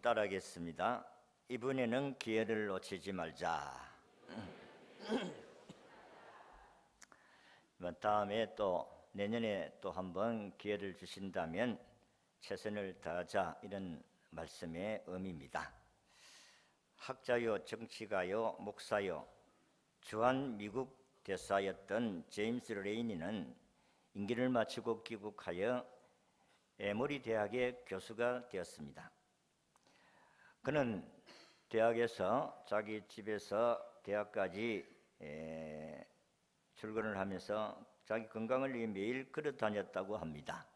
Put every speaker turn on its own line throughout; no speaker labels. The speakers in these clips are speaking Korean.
따라하겠습니다. 이번에는 기회를 놓치지 말자. 다음에 또 내년에 또 한번 기회를 주신다면 최선을 다하자, 이런 말씀의 의미입니다. 학자요, 정치가요, 목사요, 주한 미국 대사였던 제임스 레이니는 임기를 마치고 귀국하여 에머리 대학의 교수가 되었습니다. 그는 대학에서 자기 집에서 대학까지 출근을 하면서 자기 건강을 위해 매일 걸어 다녔다고 합니다.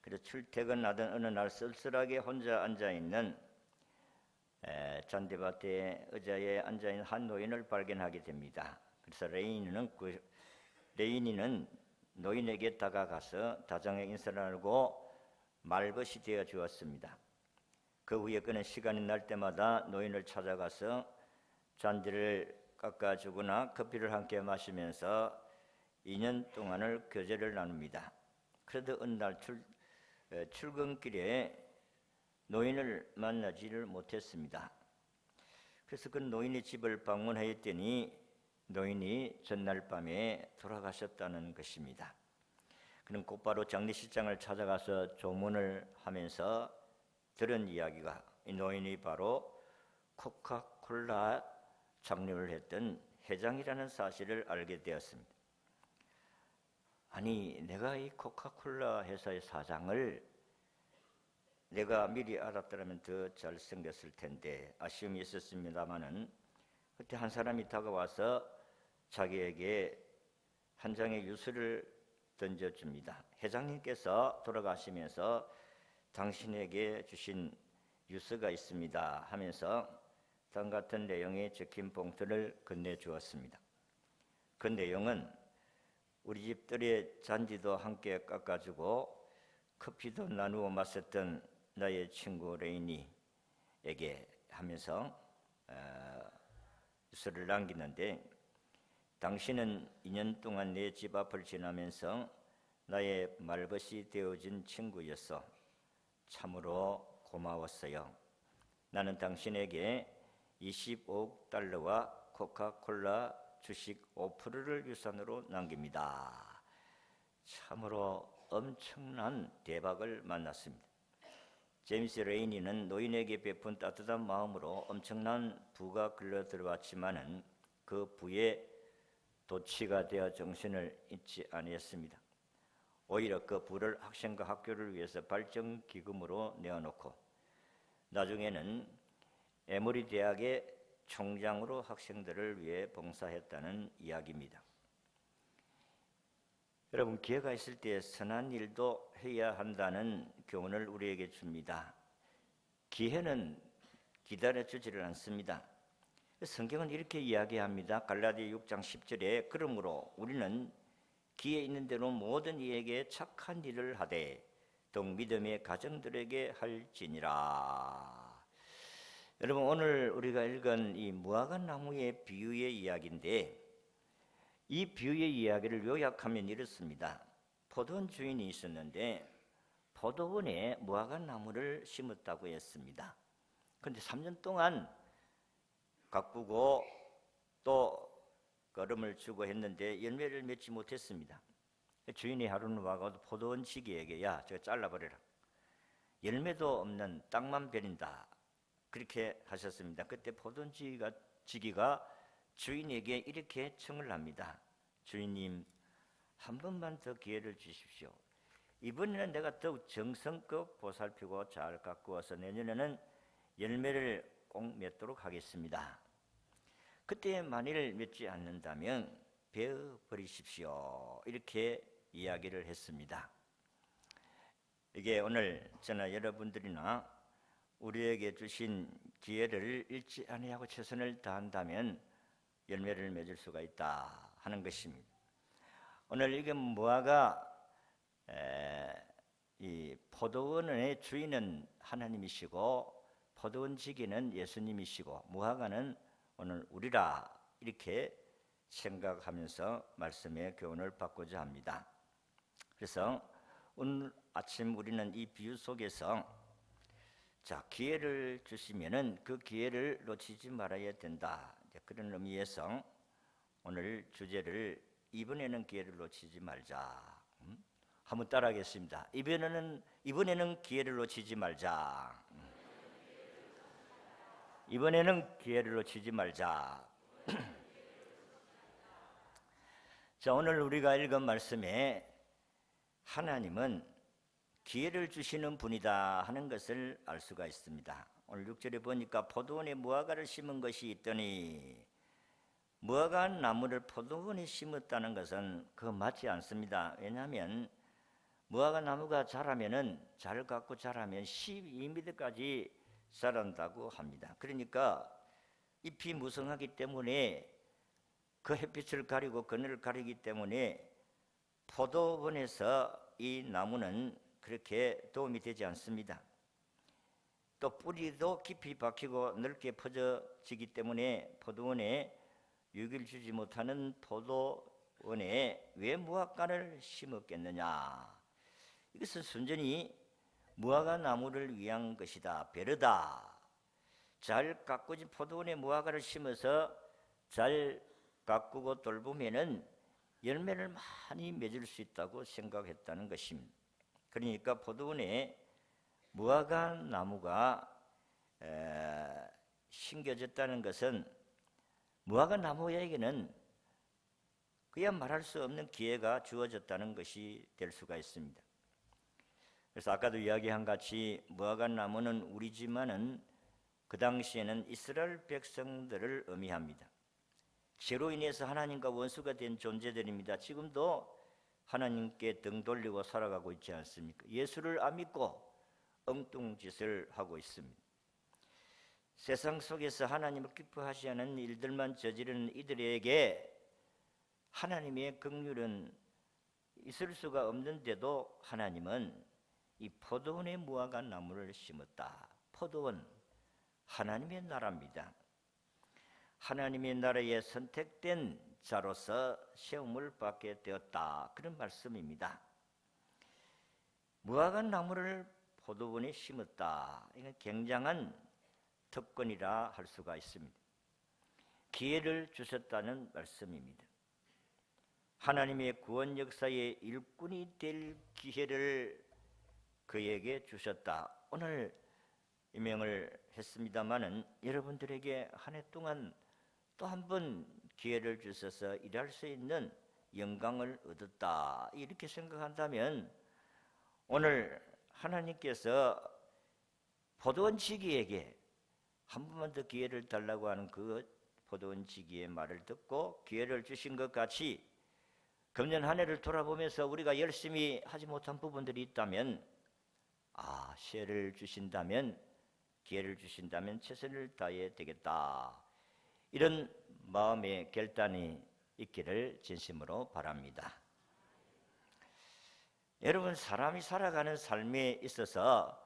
그래서 출퇴근하던 어느 날 쓸쓸하게 혼자 앉아있는 잔디밭에 의자에 앉아있는 한 노인을 발견하게 됩니다. 그래서 레이니는 노인에게 다가가서 다정하게 인사를 하고 말벗이 되어 주었습니다. 그 후에 그는 시간이 날 때마다 노인을 찾아가서 잔디를 깎아주거나 커피를 함께 마시면서 2년 동안을 교제를 나눕니다. 그래도 어느 날 출근길에 노인을 만나지를 못했습니다. 그래서 그 노인의 집을 방문하였더니 노인이 전날 밤에 돌아가셨다는 것입니다. 그는 곧바로 장례식장을 찾아가서 조문을 하면서 들은 이야기가, 이 노인이 바로 코카콜라 창립을 했던 회장이라는 사실을 알게 되었습니다. 아니, 내가 이 코카콜라 회사의 사장을 내가 미리 알았더라면 더 잘생겼을 텐데, 아쉬움이 있었습니다마는 그때 한 사람이 다가와서 자기에게 한 장의 유서를 던져줍니다. 회장님께서 돌아가시면서 당신에게 주신 유서가 있습니다 하면서 다음 같은 내용의 적힌 봉투를 건네주었습니다. 그 내용은 우리 집 뜰에 잔디도 함께 깎아주고 커피도 나누어 마셨던 나의 친구 레이니에게 하면서 유서를 남기는데, 당신은 2년 동안 내 집 앞을 지나면서 나의 말벗이 되어준 친구였어. 참으로 고마웠어요. 나는 당신에게 25억 달러와 코카콜라 주식 5%를 유산으로 남깁니다. 참으로 엄청난 대박을 만났습니다. 제임스 레이니는 노인에게 베푼 따뜻한 마음으로 엄청난 부가 끌려 들어왔지만은 그 부에 도취가 되어 정신을 잃지 아니했습니다. 오히려 그 부를 학생과 학교를 위해서 발전기금으로 내어놓고 나중에는 에머리 대학의 총장으로 학생들을 위해 봉사했다는 이야기입니다. 여러분, 기회가 있을 때 선한 일도 해야 한다는 교훈을 우리에게 줍니다. 기회는 기다려주지를 않습니다. 성경은 이렇게 이야기합니다. 갈라디아 6장 10절에 그러므로 우리는 기회 있는 대로 모든 이에게 착한 일을 하되 더욱 믿음의 가정들에게 할지니라. 여러분, 오늘 우리가 읽은 이 무화과 나무의 비유의 이야기인데, 이 비유의 이야기를 요약하면 이렇습니다. 포도원 주인이 있었는데 포도원에 무화과 나무를 심었다고 했습니다. 그런데 3년 동안 가꾸고 또 거름을 주고 했는데 열매를 맺지 못했습니다. 주인이 하루는 와가지고 포도원 지기에게, 야, 저거 잘라버려라. 열매도 없는 땅만 베린다. 그렇게 하셨습니다. 그때 포도원 지기가 주인에게 이렇게 청을 합니다. 주인님, 한 번만 더 기회를 주십시오. 이번에는 내가 더욱 정성껏 보살피고 잘 가꾸어서 내년에는 열매를 꼭 맺도록 하겠습니다. 그때 만일 맺지 않는다면 베어버리십시오. 이렇게 이야기를 했습니다. 이게 오늘 저나 여러분들이나 우리에게 주신 기회를 잃지 아니하고 최선을 다한다면 열매를 맺을 수가 있다 하는 것입니다. 오늘 이게 무화과 이 포도원의 주인은 하나님이시고 포도원 지기는 예수님이시고 무화과는 오늘 우리라, 이렇게 생각하면서 말씀의 교훈을 받고자 합니다. 그래서 오늘 아침 우리는 이 비유 속에서 자, 기회를 주시면은 그 기회를 놓치지 말아야 된다. 그런 의미에서 오늘 주제를 이번에는 기회를 놓치지 말자. 한번 따라하겠습니다. 이번에는 기회를 놓치지 말자. 이번에는 기회를 놓치지 말자. 자, 오늘 우리가 읽은 말씀에 하나님은 기회를 주시는 분이다 하는 것을 알 수가 있습니다. 오늘 6절에 보니까 포도원에 무화과를 심은 것이 있더니, 무화과 나무를 포도원에 심었다는 것은 그거 맞지 않습니다. 왜냐하면 무화과 나무가 자라면은 잘 갖고 자라면 12m까지 자란다고 합니다. 그러니까 잎이 무성하기 때문에 그 햇빛을 가리고 그늘을 가리기 때문에 포도원에서 이 나무는 그렇게 도움이 되지 않습니다. 또 뿌리도 깊이 박히고 넓게 퍼져지기 때문에 포도원에 유익을 주지 못하는 포도원에 왜 무화과를 심었겠느냐? 이것은 순전히 무화과 나무를 위한 것이다. 배려다. 잘 가꾸진 포도원에 무화과를 심어서 잘 가꾸고 돌보면은 열매를 많이 맺을 수 있다고 생각했다는 것입니다. 그러니까 포도원에 무화과 나무가 심겨졌다는 것은 무화과 나무에게는 그야 말할 수 없는 기회가 주어졌다는 것이 될 수가 있습니다. 그래서 아까도 이야기한 같이 무화과 나무는 우리지만은 그 당시에는 이스라엘 백성들을 의미합니다. 죄로 인해서 하나님과 원수가 된 존재들입니다. 지금도 하나님께 등 돌리고 살아가고 있지 않습니까? 예수를 안 믿고 엉뚱짓을 하고 있습니다. 세상 속에서 하나님을 기뻐하지 않은 일들만 저지르는 이들에게 하나님의 긍휼은 있을 수가 없는데도 하나님은 이 포도원에 무화과 나무를 심었다. 포도원, 하나님의 나라입니다. 하나님의 나라에 선택된 자로서 세움을 받게 되었다. 그런 말씀입니다. 무화과 나무를 포도원에 심었다. 이건 굉장한 특권이라 할 수가 있습니다. 기회를 주셨다는 말씀입니다. 하나님의 구원 역사의 일꾼이 될 기회를 그에게 주셨다. 오늘 임명을 했습니다마는 여러분들에게 한 해 동안 또 한 번 기회를 주셔서 일할 수 있는 영광을 얻었다. 이렇게 생각한다면 오늘 하나님께서 포도원 지기에게 한 번만 더 기회를 달라고 하는 그 포도원 지기의 말을 듣고 기회를 주신 것 같이 금년 한 해를 돌아보면서 우리가 열심히 하지 못한 부분들이 있다면 기회를 주신다면 최선을 다해야 되겠다. 이런 마음의 결단이 있기를 진심으로 바랍니다. 여러분, 사람이 살아가는 삶에 있어서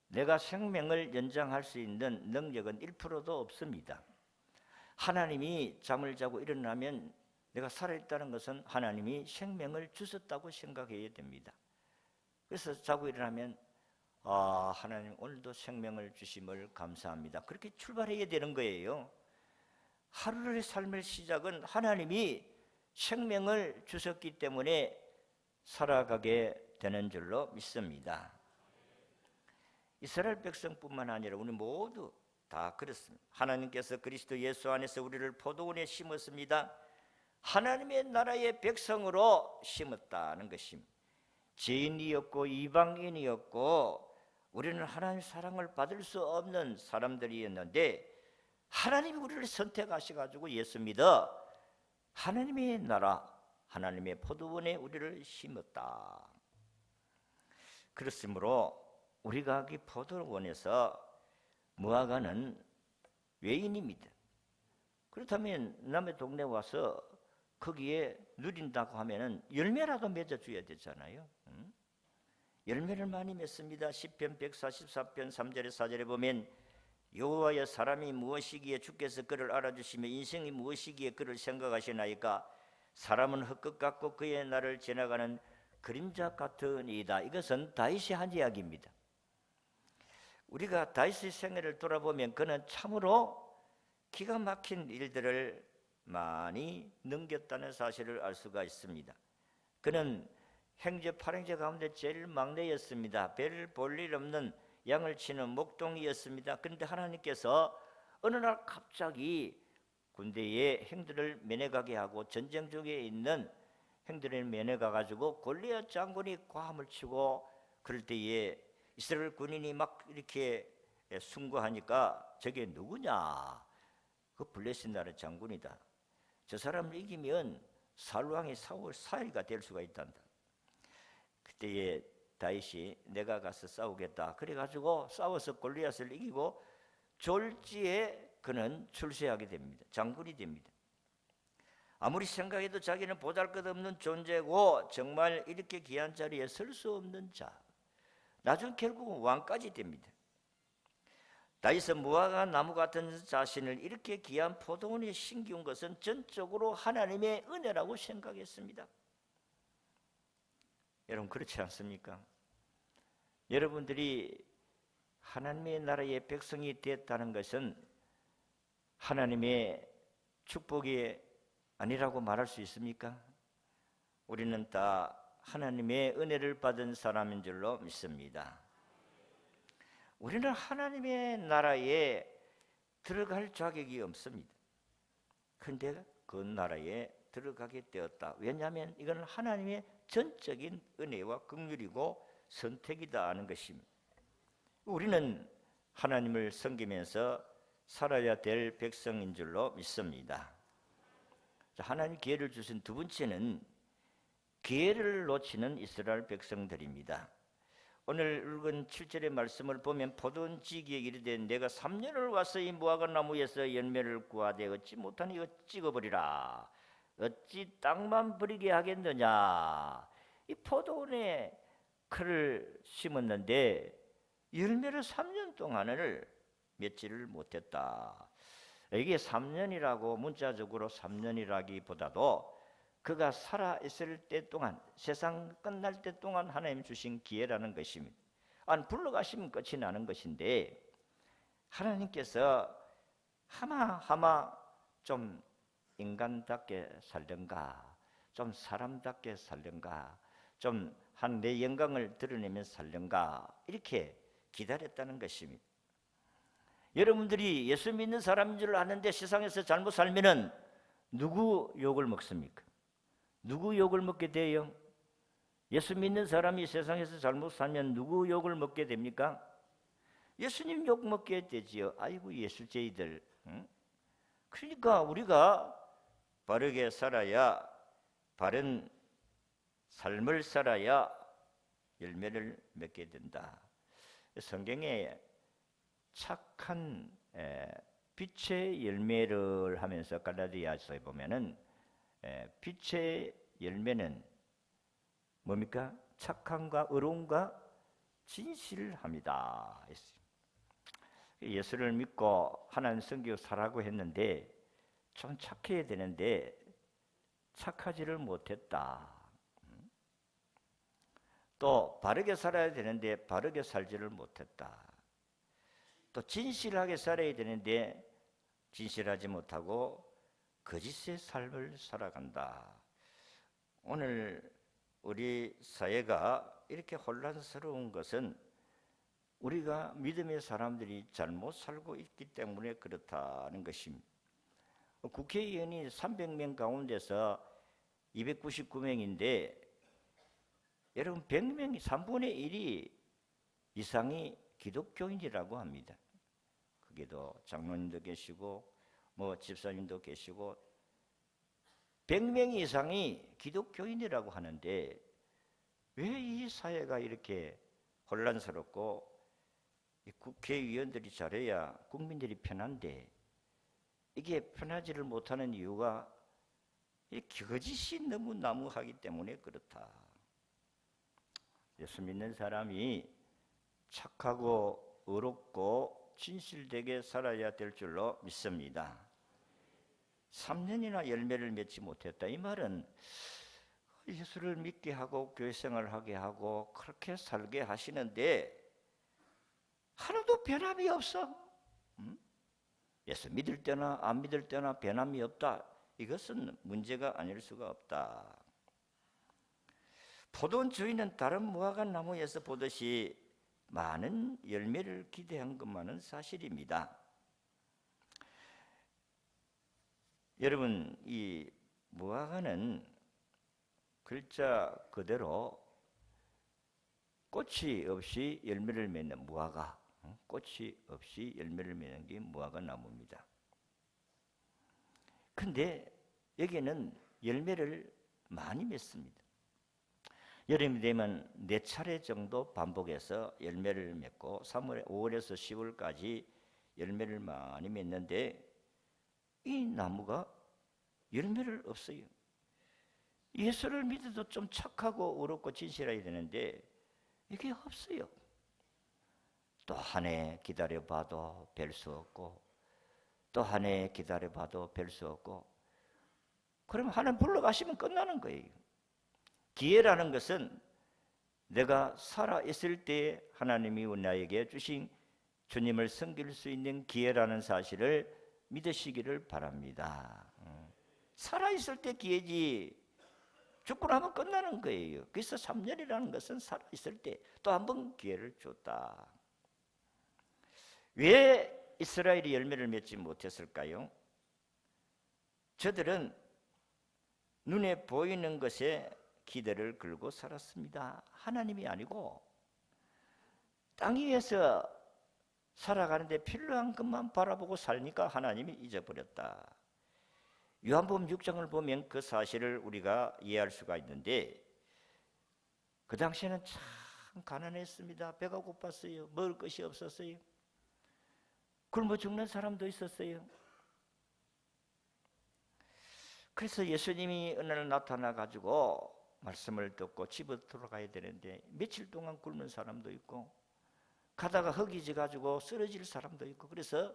내가 생명을 연장할 수 있는 능력은 1%도 없습니다. 하나님이 잠을 자고 일어나면 내가 살아있다는 것은 하나님이 생명을 주셨다고 생각해야 됩니다. 그래서 자고 일어나면 하나님 오늘도 생명을 주심을 감사합니다. 그렇게 출발해야 되는 거예요. 하루의 삶의 시작은 하나님이 생명을 주셨기 때문에 살아가게 되는 줄로 믿습니다. 이스라엘 백성뿐만 아니라 우리 모두 다 그렇습니다. 하나님께서 그리스도 예수 안에서 우리를 포도원에 심었습니다. 하나님의 나라의 백성으로 심었다는 것입니다. 죄인이었고 이방인이었고 우리는 하나님의 사랑을 받을 수 없는 사람들이었는데 하나님이 우리를 선택하셔가지고 예수 믿어 하나님의 나라, 하나님의 포도원에 우리를 심었다. 그렇으므로 우리가 이 포도원에서 무화과는 외인입니다. 그렇다면 남의 동네 와서 거기에 누린다고 하면은 열매라도 맺어줘야 되잖아요. 열매를 많이 맺습니다. 시편 144편 3절에 4절에 보면 여호와여, 사람이 무엇이기에 주께서 그를 알아주시며 인생이 무엇이기에 그를 생각하시나이까. 사람은 헛것 같고 그의 날을 지나가는 그림자 같으니이다. 이것은 다윗이 한 이야기입니다. 우리가 다윗의 생애를 돌아보면 그는 참으로 기가 막힌 일들을 많이 넘겼다는 사실을 알 수가 있습니다. 그는 형제 8형제 가운데 제일 막내였습니다. 배를 볼 일 없는 양을 치는 목동이었습니다. 그런데 하나님께서 어느 날 갑자기 군대에 형들을 면회가게 하고 전쟁 중에 있는 형들을 면회가 가지고 골리앗 장군이 과함을 치고 그럴 때에 이스라엘 군인이 막 이렇게 순거하니까 저게 누구냐? 그 블레셋 나라 장군이다. 저 사람을 이기면 살왕이 사울 사위가 될 수가 있단다. 그때에 다윗이 내가 가서 싸우겠다. 그래가지고 싸워서 골리앗을 이기고 졸지에 그는 출세하게 됩니다. 장군이 됩니다. 아무리 생각해도 자기는 보잘것없는 존재고 정말 이렇게 귀한 자리에 설 수 없는 자. 나중 결국은 왕까지 됩니다. 다윗은 무화과 나무 같은 자신을 이렇게 귀한 포도원에 심기운 것은 전적으로 하나님의 은혜라고 생각했습니다. 여러분 그렇지 않습니까? 여러분들이 하나님의 나라의 백성이 됐다는 것은 하나님의 축복이 아니라고 말할 수 있습니까? 우리는 다 하나님의 은혜를 받은 사람인 줄로 믿습니다. 우리는 하나님의 나라에 들어갈 자격이 없습니다. 그런데 그 나라에 들어가게 되었다. 왜냐하면 이건 하나님의 전적인 은혜와 긍휼이고 선택이다 하는 것입니다. 우리는 하나님을 섬기면서 살아야 될 백성인 줄로 믿습니다. 하나님 기회를 주신 두 번째는 기회를 놓치는 이스라엘 백성들입니다. 오늘 읽은 7절의 말씀을 보면 포도원 지기에 이르되 내가 3년을 와서 이 무화과 나무에서 열매를 구하되 얻지 못하니 이거 찍어버리라. 어찌 땅만 버리게 하겠느냐. 이 포도원에 칼을 심었는데 열매를 3년 동안을 맺지를 못했다. 이게 3년이라고 문자적으로 3년이라기보다도 그가 살아있을 때 동안 세상 끝날 때 동안 하나님 주신 기회라는 것입니다. 안 불러가시면 끝이 나는 것인데 하나님께서 하마하마 좀 인간답게 살던가 좀 사람답게 살던가 좀 한 내 영광을 드러내며 살던가 이렇게 기다렸다는 것입니다. 여러분들이 예수 믿는 사람인 줄 아는데 세상에서 잘못 살면은 누구 욕을 먹습니까? 누구 욕을 먹게 돼요? 예수 믿는 사람이 세상에서 잘못 살면 누구 욕을 먹게 됩니까? 예수님 욕 먹게 되지요. 아이고 예수쟁이들. 응? 그러니까 우리가 바르게 살아야 바른 삶을 살아야 열매를 맺게 된다. 성경에 착한 빛의 열매를 하면서 갈라디아서에 보면은 빛의 열매는 뭡니까? 착함과 의로움과 진실함이다. 예수를 믿고 하나님 섬기고 살라고 했는데 좀 착해야 되는데 착하지를 못했다. 또 바르게 살아야 되는데 바르게 살지를 못했다. 또 진실하게 살아야 되는데 진실하지 못하고 거짓의 삶을 살아간다. 오늘 우리 사회가 이렇게 혼란스러운 것은 우리가 믿음의 사람들이 잘못 살고 있기 때문에 그렇다는 것입니다. 국회의원이 300명 가운데서 299명인데 여러분 100명이 3분의 1이 이상이 기독교인이라고 합니다. 거기도 장로님도 계시고 뭐 집사님도 계시고 100명 이상이 기독교인이라고 하는데 왜 이 사회가 이렇게 혼란스럽고 국회의원들이 잘해야 국민들이 편한데 이게 편하지를 못하는 이유가 이 거짓이 너무 난무하기 때문에 그렇다. 예수 믿는 사람이 착하고 의롭고 진실되게 살아야 될 줄로 믿습니다. 3년이나 열매를 맺지 못했다. 이 말은 예수를 믿게 하고 교회 생활을 하게 하고 그렇게 살게 하시는데 하나도 변함이 없어. 예수 믿을 때나 안 믿을 때나 변함이 없다. 이것은 문제가 아닐 수가 없다. 포도원 주인은 다른 무화과 나무에서 보듯이 많은 열매를 기대한 것만은 사실입니다. 여러분, 이 무화과는 글자 그대로 꽃이 없이 열매를 맺는 무화과, 꽃이 없이 열매를 맺는 게 무화과 나무입니다. 근데 여기는 열매를 많이 맺습니다. 여름이 되면 4차례 정도 반복해서 열매를 맺고 5월에서 10월까지 열매를 많이 맺는데 이 나무가 열매를 없어요. 예수를 믿어도 좀 착하고 의롭고 진실해야 되는데 이게 없어요. 또 한 해 기다려봐도 뵐 수 없고 또 한 해 기다려봐도 뵐 수 없고 그럼 하나님 불러가시면 끝나는 거예요. 기회라는 것은 내가 살아있을 때 하나님이 나에게 주신 주님을 섬길 수 있는 기회라는 사실을 믿으시기를 바랍니다. 살아있을 때 기회지 죽고 나면 끝나는 거예요. 그래서 3년이라는 것은 살아있을 때 또 한 번 기회를 줬다. 왜 이스라엘이 열매를 맺지 못했을까요? 저들은 눈에 보이는 것에 기대를 걸고 살았습니다. 하나님이 아니고 땅 위에서 살아가는데 필요한 것만 바라보고 살니까 하나님이 잊어버렸다. 요한복음 6장을 보면 그 사실을 우리가 이해할 수가 있는데 그 당시에는 참 가난했습니다. 배가 고팠어요. 먹을 것이 없었어요. 굶어 죽는 사람도 있었어요. 그래서 예수님이 어느 날 나타나가지고 말씀을 듣고 집에 돌아가야 되는데 며칠 동안 굶는 사람도 있고 가다가 허기져 가지고 쓰러질 사람도 있고 그래서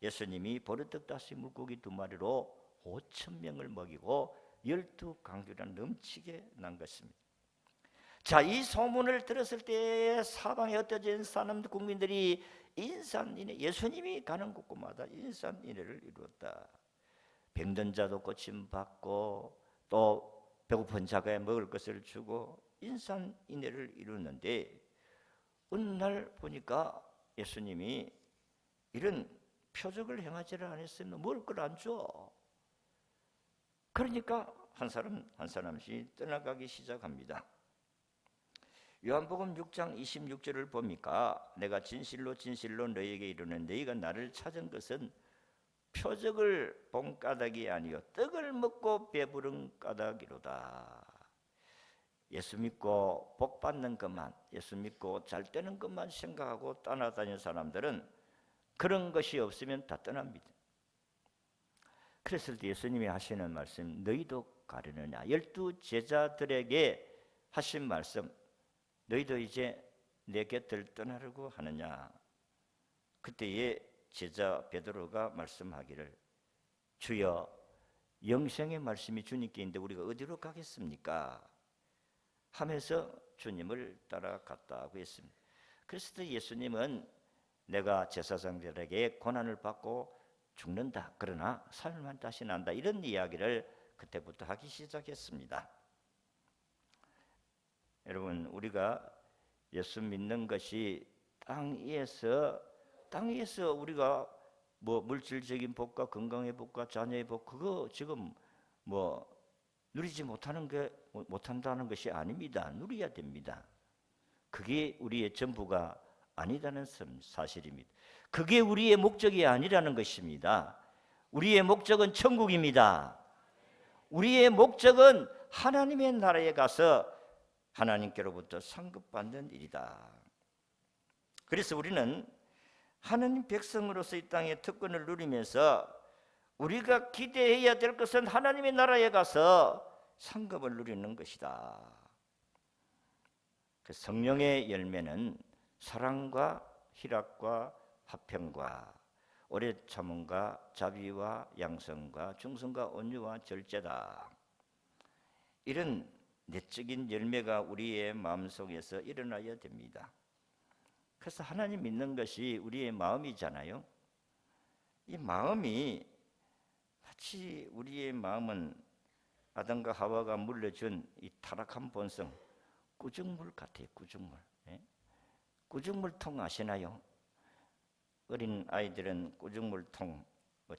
예수님이 보리떡 5 물고기 2마리로 5,000명을 먹이고 12강규를 넘치게 난 것입니다. 자, 이 소문을 들었을 때 사방에 흩어진 사람 국민들이 인산인해, 예수님이 가는 곳곳마다 인산인해를 이루었다. 병든 자도 고침받고 또 배고픈 자가 먹을 것을 주고 인산인해를 이루는데 어느 날 보니까 예수님이 이런 표적을 행하지를 않았으면 먹을 걸 안 줘. 그러니까 한 사람 한 사람씩 떠나가기 시작합니다. 요한복음 6장 26절을 보니까 내가 진실로 진실로 너희에게 이르는 너희가 나를 찾은 것은 표적을 본 까닭이 아니요 떡을 먹고 배부른 까닭이로다. 예수 믿고 복 받는 것만, 예수 믿고 잘 되는 것만 생각하고 떠나다니는 사람들은 그런 것이 없으면 다 떠납니다. 그랬을 때 예수님이 하시는 말씀, 너희도 가려느냐? 12 제자들에게 하신 말씀, 너희도 이제 내 곁을 떠나려고 하느냐? 그때에 제자 베드로가 말씀하기를 주여 영생의 말씀이 주님께 있는데 우리가 어디로 가겠습니까? 하면서 주님을 따라갔다고 했습니다. 그래서 예수님은 내가 제사장들에게 고난을 받고 죽는다. 그러나 삶은 다시 난다. 이런 이야기를 그때부터 하기 시작했습니다. 여러분, 우리가 예수 믿는 것이 땅 위에서 우리가 뭐 물질적인 복과 건강의 복과 자녀의 복 그거 지금 뭐 누리지 못한다는 것이 아닙니다. 누려야 됩니다. 그게 우리의 전부가 아니라는 사실입니다. 그게 우리의 목적이 아니라는 것입니다. 우리의 목적은 천국입니다. 우리의 목적은 하나님의 나라에 가서 하나님께로부터 상급받는 일이다. 그래서 우리는 하나님 백성으로서 이 땅의 특권을 누리면서 우리가 기대해야 될 것은 하나님의 나라에 가서 상급을 누리는 것이다. 그 성령의 열매는 사랑과 희락과 화평과 오래 참음과 자비와 양성과 충성과 온유와 절제다. 이런 내적인 열매가 우리의 마음속에서 일어나야 됩니다. 그래서 하나님 믿는 것이 우리의 마음이잖아요. 이 마음이 마치 우리의 마음은 아담과 하와가 물려준 이 타락한 본성, 꾸중물 같아요. 꾸중물. 예? 꾸중물통 아시나요? 어린 아이들은 꾸중물통,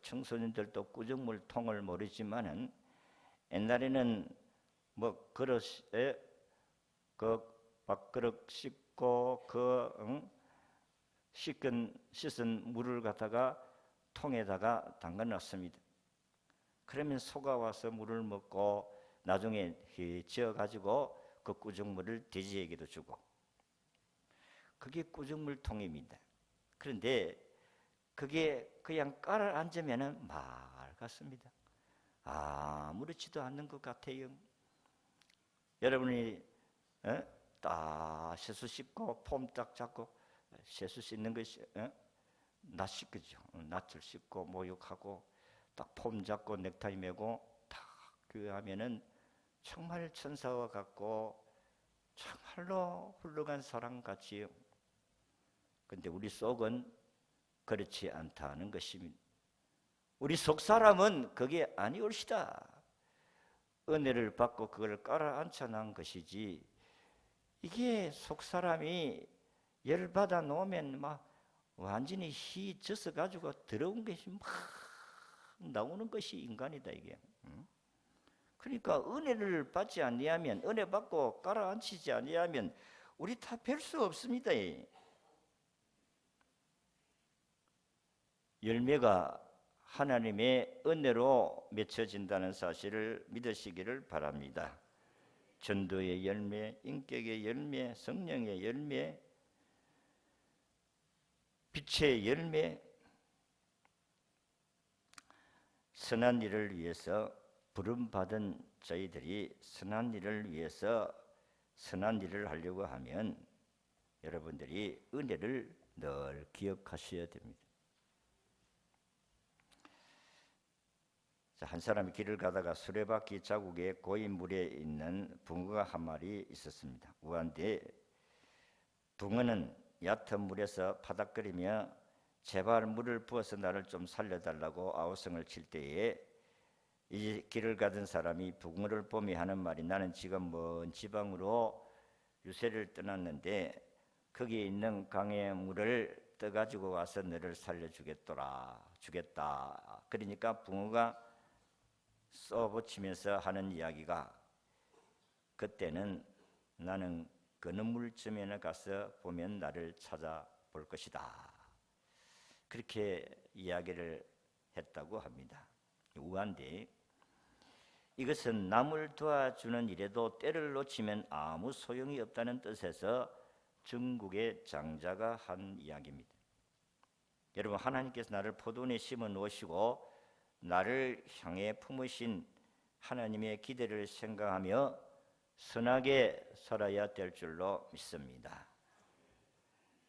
청소년들도 꾸중물통을 모르지만은 옛날에는 그릇에 그 밥그릇 씻고 씻은 물을 갖다가 통에다가 담가 놨습니다. 그러면 소가 와서 물을 먹고 나중에 지어 가지고 그 꾸중물을 돼지에게도 주고, 그게 꾸중물통입니다. 그런데 그게 그냥 깔아 앉으면은 맑았습니다. 아무렇지도 않는 것 같아요. 여러분이 딱 세수 씻고 폼 딱 잡고 세수 씻는 것이 낫 씻기죠. 낫을 씻고 목욕하고 딱 폼 잡고 넥타이 메고 딱 교회하면은 정말 천사와 같고 정말로 훌륭한 사람 같지요. 근데 우리 속은 그렇지 않다는 것입니다. 우리 속 사람은 그게 아니올시다. 은혜를 받고 그걸 깔아앉혀 놓은 것이지, 이게 속 사람이 열받아 놓으면 막 완전히 희 젖어 가지고 더러운 것이 막 나오는 것이 인간이다 이게. 그러니까 은혜를 받지 아니하면, 은혜 받고 깔아앉히지 아니하면 우리 다 별 수 없습니다. 열매가 하나님의 은혜로 맺혀진다는 사실을 믿으시기를 바랍니다. 전도의 열매, 인격의 열매, 성령의 열매, 빛의 열매, 선한 일을 위해서 부름받은 저희들이 선한 일을 위해서 선한 일을 하려고 하면 여러분들이 은혜를 늘 기억하셔야 됩니다. 한 사람이 길을 가다가 수레바퀴 자국에 고인 물에 있는 붕어가 한 마리 있었습니다. 우한데 붕어는 얕은 물에서 파닥거리며 제발 물을 부어서 나를 좀 살려달라고 아우성을 칠 때에 이 길을 가던 사람이 붕어를 보며 하는 말이, 나는 지금 먼 지방으로 유세를 떠났는데 거기에 있는 강의 물을 떠가지고 와서 너를 살려주겠다. 그러니까 붕어가 쏘붙이면서 하는 이야기가, 그때는 나는 그늘물쯤에 가서 보면 나를 찾아볼 것이다. 그렇게 이야기를 했다고 합니다. 우한데 이것은 남을 도와주는 일에도 때를 놓치면 아무 소용이 없다는 뜻에서 중국의 장자가 한 이야기입니다. 여러분, 하나님께서 나를 포도원에 심어 놓으시고 나를 향해 품으신 하나님의 기대를 생각하며 선하게 살아야 될 줄로 믿습니다.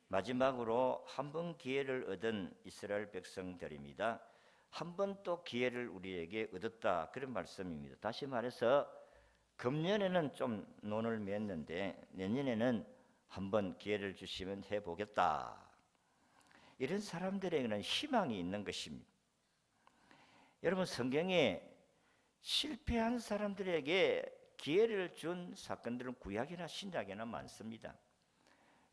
마지막으로 한 번 기회를 얻은 이스라엘 백성들입니다. 한 번 또 기회를 우리에게 얻었다, 그런 말씀입니다. 다시 말해서 금년에는 좀 논을 맺는데 내년에는 한 번 기회를 주시면 해보겠다. 이런 사람들에게는 희망이 있는 것입니다. 여러분, 성경에 실패한 사람들에게 기회를 준 사건들은 구약이나 신약에나 많습니다.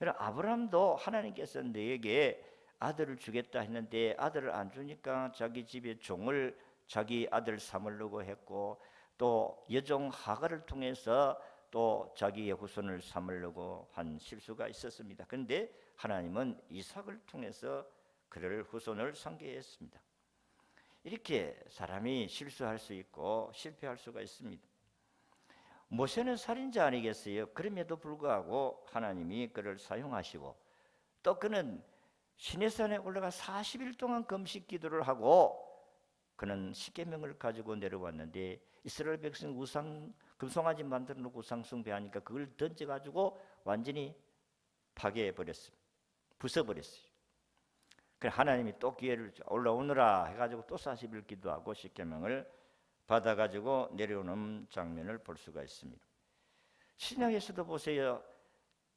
여러분, 아브라함도 하나님께서 너에게 아들을 주겠다 했는데 아들을 안 주니까 자기 집에 종을 자기 아들 삼으려고 했고, 또 여종 하갈을 통해서 또 자기의 후손을 삼으려고 한 실수가 있었습니다. 그런데 하나님은 이삭을 통해서 그를 후손을 삼게 했습니다. 이렇게 사람이 실수할 수 있고 실패할 수가 있습니다. 모세는 살인자 아니겠어요? 그럼에도 불구하고 하나님이 그를 사용하시고, 또 그는 시내산에 올라가 40일 동안 금식 기도를 하고 그는 십계명을 가지고 내려왔는데 이스라엘 백성 금송아지 만들어 놓고 우상 숭배하니까 그걸 던져가지고 완전히 파괴해버렸습니다. 부숴버렸어요. 그래서 하나님이 또 기회를 올라오느라 해가지고 또 40일 기도하고 십계명을 받아가지고 내려오는 장면을 볼 수가 있습니다. 신약에서도 보세요.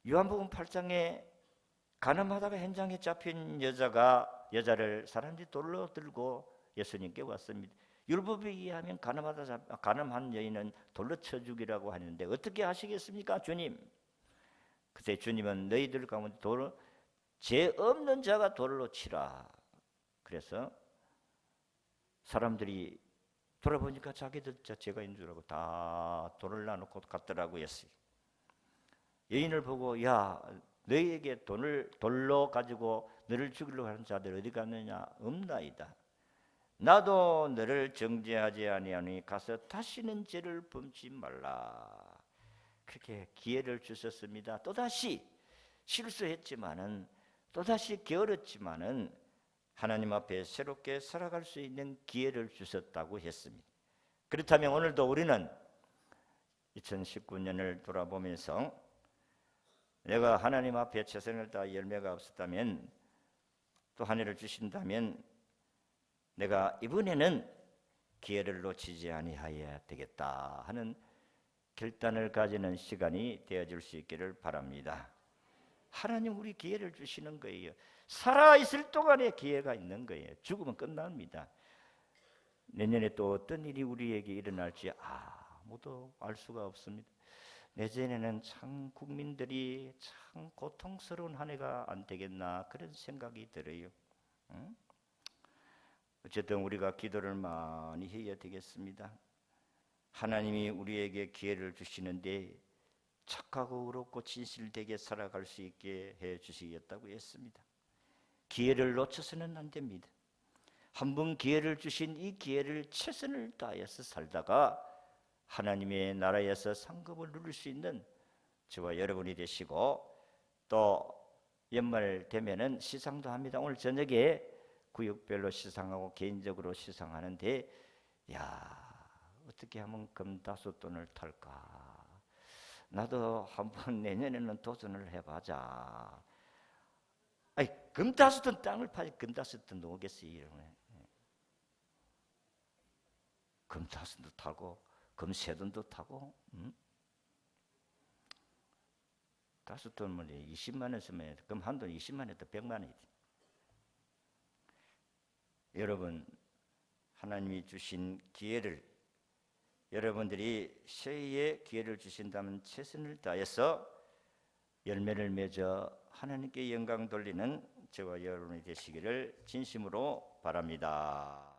요한복음 8장에 가늠하다가 현장에 잡힌 여자를 사람들이 돌로 들고 예수님께 왔습니다. 율법에 의하면 가늠한 여인은 돌로 쳐 죽이라고 하는데 어떻게 하시겠습니까, 주님? 그때 주님은 너희들 가운데 죄 없는 자가 돌로 치라. 그래서 사람들이 돌아보니까 자기들 죄가 있는 줄 알고 다 돌을 놔놓고 갔더라고 했어요. 여인을 보고 야, 너희에게 돌로 가지고 너를 죽이려고 하는 자들 어디 갔느냐? 없나이다. 나도 너를 정죄하지 아니하니 가서 다시는 죄를 범치 말라. 그렇게 기회를 주셨습니다. 또다시 실수했지만은 또다시 게을렀지만은 하나님 앞에 새롭게 살아갈 수 있는 기회를 주셨다고 했습니다. 그렇다면 오늘도 우리는 2019년을 돌아보면서 내가 하나님 앞에 최선을 다해 열매가 없었다면 또 한 해를 주신다면 내가 이번에는 기회를 놓치지 아니하여야 되겠다 하는 결단을 가지는 시간이 되어질 수 있기를 바랍니다. 하나님 우리 기회를 주시는 거예요. 살아있을 동안에 기회가 있는 거예요. 죽으면 끝납니다. 내년에 또 어떤 일이 우리에게 일어날지 아무도 알 수가 없습니다. 내년에는 참 국민들이 참 고통스러운 한 해가 안 되겠나 그런 생각이 들어요. 응? 어쨌든 우리가 기도를 많이 해야 되겠습니다. 하나님이 우리에게 기회를 주시는데 착하고 의롭고 진실되게 살아갈 수 있게 해 주시겠다고 했습니다. 기회를 놓쳐서는 안 됩니다. 한 번 기회를 주신 이 기회를 최선을 다해서 살다가 하나님의 나라에서 상급을 누릴 수 있는 저와 여러분이 되시고 또 연말 되면은 시상도 합니다. 오늘 저녁에 구역별로 시상하고 개인적으로 시상하는데 어떻게 하면 금 5톤을 탈까? 나도 한번 내년에는 도전을 해보자. 금 5톤 땅을 파지 금 5톤 놓겠어요. 금 5톤도 타고 금 3톤도 타고 5톤이면 20만 원 쓰면 금 한 돈 20만 원에도 100만 원이지. 여러분 하나님이 주신 기회를 여러분들이 새해에 기회를 주신다면 최선을 다해서 열매를 맺어 하나님께 영광 돌리는 저와 여러분이 되시기를 진심으로 바랍니다.